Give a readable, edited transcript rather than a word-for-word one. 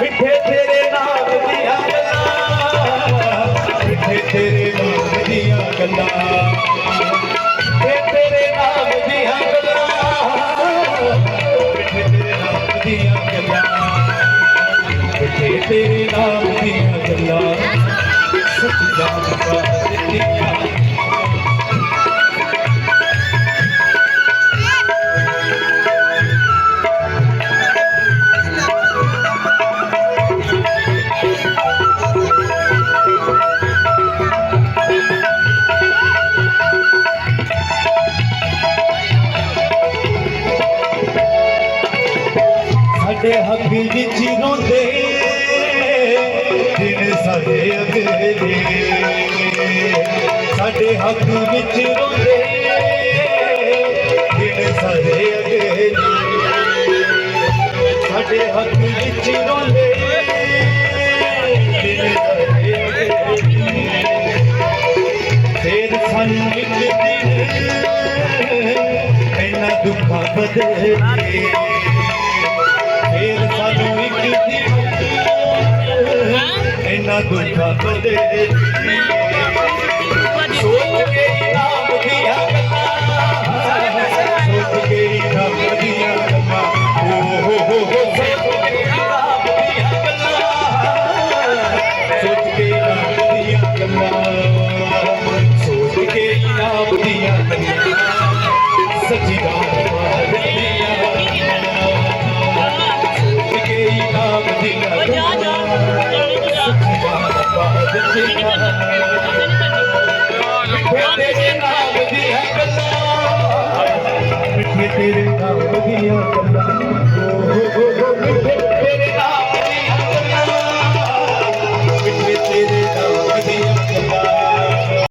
मिठे तेरे नाम दिया गल्लां, मिठे तेरे नाम दिया गल्लां, मिठे तेरे नाम दिया गल्लां, मिठे तेरे नाम दिया गल्लां, मिठे तेरे नाम दिया गल्लां, सच जान दिया। साडे हक विच रोंदे दिन साडे अगले, साडे हक विच रोंदे दिन साडे अगले, साडे हक विच रोंदे दिन साडे अगले। फिर सानू एक दिन इन्ना दुखा बदले, फिर सानू एक दिन इन्ना दुखा बदले।